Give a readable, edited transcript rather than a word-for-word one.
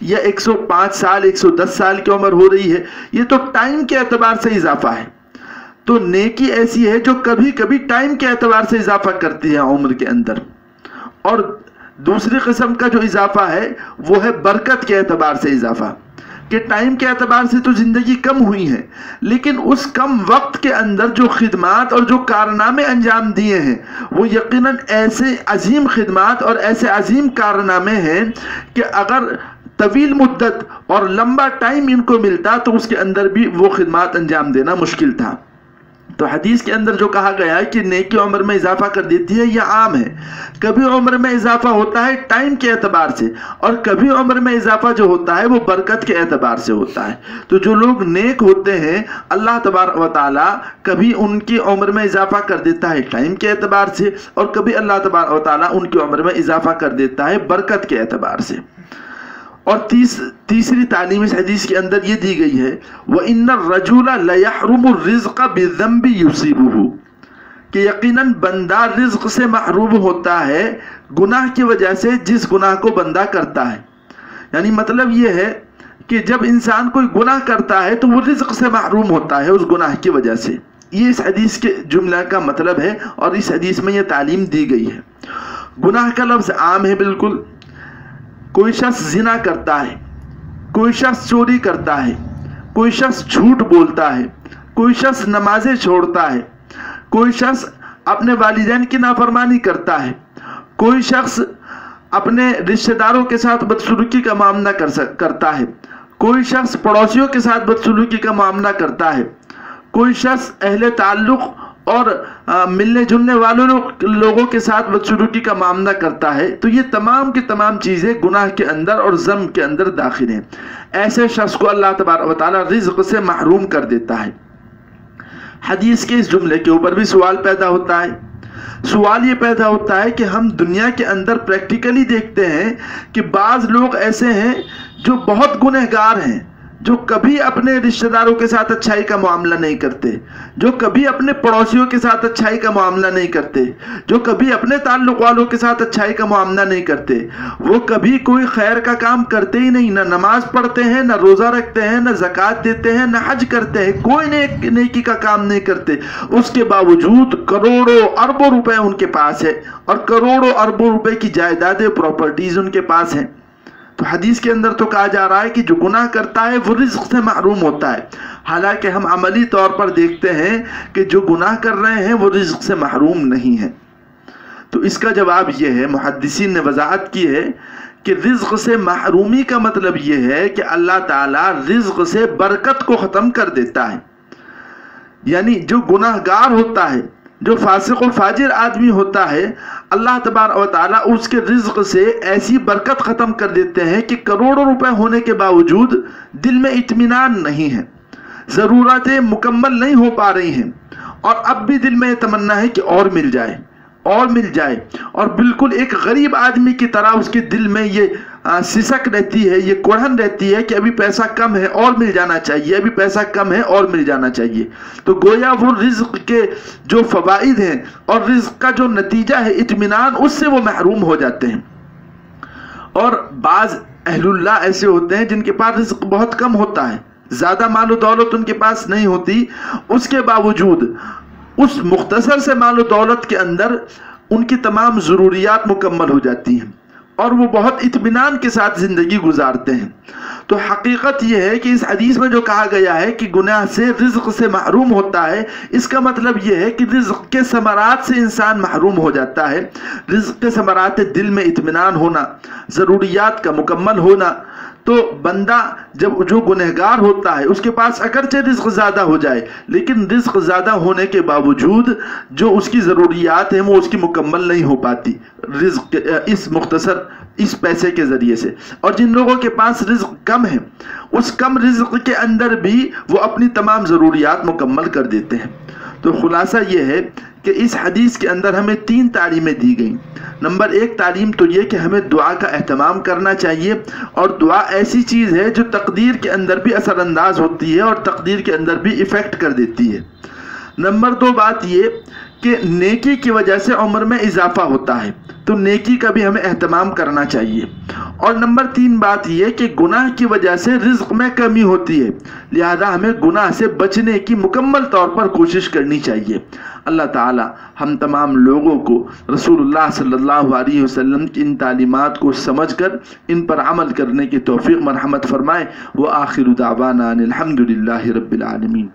یا 105 سال 110 سال کی عمر ہو رہی ہے، یہ تو ٹائم کے اعتبار سے اضافہ ہے۔ تو نیکی ایسی ہے جو کبھی کبھی ٹائم کے اعتبار سے اضافہ کرتی ہے عمر کے اندر، اور دوسری قسم کا جو اضافہ ہے وہ ہے برکت کے اعتبار سے اضافہ، کہ ٹائم کے اعتبار سے تو زندگی کم ہوئی ہے، لیکن اس کم وقت کے اندر جو خدمات اور جو کارنامے انجام دیے ہیں وہ یقیناً ایسے عظیم خدمات اور ایسے عظیم کارنامے ہیں کہ اگر طویل مدت اور لمبا ٹائم ان کو ملتا تو اس کے اندر بھی وہ خدمات انجام دینا مشکل تھا۔ تو حدیث کے اندر جو کہا گیا ہے کہ نیکی عمر میں اضافہ کر دیتی ہے، یہ عام ہے۔ کبھی عمر میں اضافہ ہوتا ہے ٹائم کے اعتبار سے، اور کبھی عمر میں اضافہ جو ہوتا ہے وہ برکت کے اعتبار سے ہوتا ہے۔ تو جو لوگ نیک ہوتے ہیں اللہ تبارک و تعالیٰ کبھی ان کی عمر میں اضافہ کر دیتا ہے ٹائم کے اعتبار سے، اور کبھی اللہ تبارک و تعالیٰ ان کی عمر میں اضافہ کر دیتا ہے برکت کے اعتبار سے۔ اور تیسری تعلیم اس حدیث کے اندر یہ دی گئی ہے وَإِنَّ الرَّجُلَ لَيَحْرُمُ الرِّزْقَ بِالذَّنْبِ يُصِيبُهُ، کہ یقیناً بندہ رزق سے محروم ہوتا ہے گناہ کی وجہ سے جس گناہ کو بندہ کرتا ہے۔ یعنی مطلب یہ ہے کہ جب انسان کوئی گناہ کرتا ہے تو وہ رزق سے محروم ہوتا ہے اس گناہ کی وجہ سے۔ یہ اس حدیث کے جملہ کا مطلب ہے، اور اس حدیث میں یہ تعلیم دی گئی ہے۔ گناہ کا لفظ عام ہے بالکل۔ کوئی شخص زنا کرتا ہے، کوئی شخص چوری کرتا ہے، کوئی شخص جھوٹ بولتا ہے، کوئی شخص نمازیں چھوڑتا ہے، کوئی شخص اپنے والدین کی نافرمانی کرتا ہے، کوئی شخص اپنے رشتہ داروں کے ساتھ بدسلوکی کا معاملہ کرتا ہے، کوئی شخص پڑوسیوں کے ساتھ بدسلوکی کا معاملہ کرتا ہے، کوئی شخص اہل تعلق اور ملنے جلنے والوں لوگوں کے ساتھ بدسلوکی کا معاملہ کرتا ہے، تو یہ تمام کی تمام چیزیں گناہ کے اندر اور ذم کے اندر داخل ہیں۔ ایسے شخص کو اللہ تبارک و تعالیٰ رزق سے محروم کر دیتا ہے۔ حدیث کے اس جملے کے اوپر بھی سوال پیدا ہوتا ہے۔ سوال یہ پیدا ہوتا ہے کہ ہم دنیا کے اندر پریکٹیکلی دیکھتے ہیں کہ بعض لوگ ایسے ہیں جو بہت گنہگار ہیں، جو کبھی اپنے رشتہ داروں کے ساتھ اچھائی کا معاملہ نہیں کرتے، جو کبھی اپنے پڑوسیوں کے ساتھ اچھائی کا معاملہ نہیں کرتے، جو کبھی اپنے تعلق والوں کے ساتھ اچھائی کا معاملہ نہیں کرتے، وہ کبھی کوئی خیر کا کام کرتے ہی نہیں، نہ نماز پڑھتے ہیں، نہ روزہ رکھتے ہیں، نہ زکوٰۃ دیتے ہیں، نہ حج کرتے ہیں، کوئی نیکی کا کام نہیں کرتے۔ اس کے باوجود کروڑوں اربوں روپے ان کے پاس ہے، اور کروڑوں اربوں روپے کی جائیدادیں پراپرٹیز ان کے پاس ہیں۔ تو حدیث کے اندر تو کہا جا رہا ہے کہ جو گناہ کرتا ہے وہ رزق سے محروم ہوتا ہے، حالانکہ ہم عملی طور پر دیکھتے ہیں کہ جو گناہ کر رہے ہیں وہ رزق سے محروم نہیں ہیں۔ تو اس کا جواب یہ ہے، محدثین نے وضاحت کی ہے کہ رزق سے محرومی کا مطلب یہ ہے کہ اللہ تعالیٰ رزق سے برکت کو ختم کر دیتا ہے۔ یعنی جو گناہگار ہوتا ہے، جو فاسق و فاجر آدمی ہوتا ہے، اللہ تبارک و تعالیٰ اس کے رزق سے ایسی برکت ختم کر دیتے ہیں کہ کروڑوں روپے ہونے کے باوجود دل میں اطمینان نہیں ہے، ضرورتیں مکمل نہیں ہو پا رہی ہیں، اور اب بھی دل میں یہ تمنا ہے کہ اور مل جائے اور مل جائے، اور بالکل ایک غریب آدمی کی طرح اس کے دل میں یہ سسک رہتی ہے، یہ کوڑھن رہتی ہے کہ ابھی پیسہ کم ہے اور مل جانا چاہیے، ابھی پیسہ کم ہے اور مل جانا چاہیے۔ تو گویا وہ رزق کے جو فوائد ہیں اور رزق کا جو نتیجہ ہے اطمینان، اس سے وہ محروم ہو جاتے ہیں۔ اور بعض اہل اللہ ایسے ہوتے ہیں جن کے پاس رزق بہت کم ہوتا ہے، زیادہ مال و دولت ان کے پاس نہیں ہوتی، اس کے باوجود اس مختصر سے مال و دولت کے اندر ان کی تمام ضروریات مکمل ہو جاتی ہیں، اور وہ بہت اطمینان کے ساتھ زندگی گزارتے ہیں۔ تو حقیقت یہ ہے کہ اس حدیث میں جو کہا گیا ہے کہ گناہ سے رزق سے محروم ہوتا ہے، اس کا مطلب یہ ہے کہ رزق کے ثمرات سے انسان محروم ہو جاتا ہے۔ رزق کے ثمرات دل میں اطمینان ہونا، ضروریات کا مکمل ہونا۔ تو بندہ جب جو گنہگار ہوتا ہے اس کے پاس اگرچہ رزق زیادہ ہو جائے، لیکن رزق زیادہ ہونے کے باوجود جو اس کی ضروریات ہیں وہ اس کی مکمل نہیں ہو پاتی رزق اس مختصر اس پیسے کے ذریعے سے۔ اور جن لوگوں کے پاس رزق کم ہے، اس کم رزق کے اندر بھی وہ اپنی تمام ضروریات مکمل کر دیتے ہیں۔ تو خلاصہ یہ ہے کہ اس حدیث کے اندر ہمیں 3 تعلیمیں دی گئیں۔ نمبر 1 تعلیم تو یہ کہ ہمیں دعا کا اہتمام کرنا چاہیے، اور دعا ایسی چیز ہے جو تقدیر کے اندر بھی اثر انداز ہوتی ہے اور تقدیر کے اندر بھی ایفیکٹ کر دیتی ہے۔ نمبر 2 بات یہ کہ نیکی کی وجہ سے عمر میں اضافہ ہوتا ہے، تو نیکی کا بھی ہمیں اہتمام کرنا چاہیے۔ اور نمبر 3 بات یہ کہ گناہ کی وجہ سے رزق میں کمی ہوتی ہے، لہذا ہمیں گناہ سے بچنے کی مکمل طور پر کوشش کرنی چاہیے۔ اللہ تعالی ہم تمام لوگوں کو رسول اللہ صلی اللہ علیہ وسلم کی ان تعلیمات کو سمجھ کر ان پر عمل کرنے کی توفیق مرحمت فرمائے۔ وآخر دعوانا ان الحمد للہ رب العالمین۔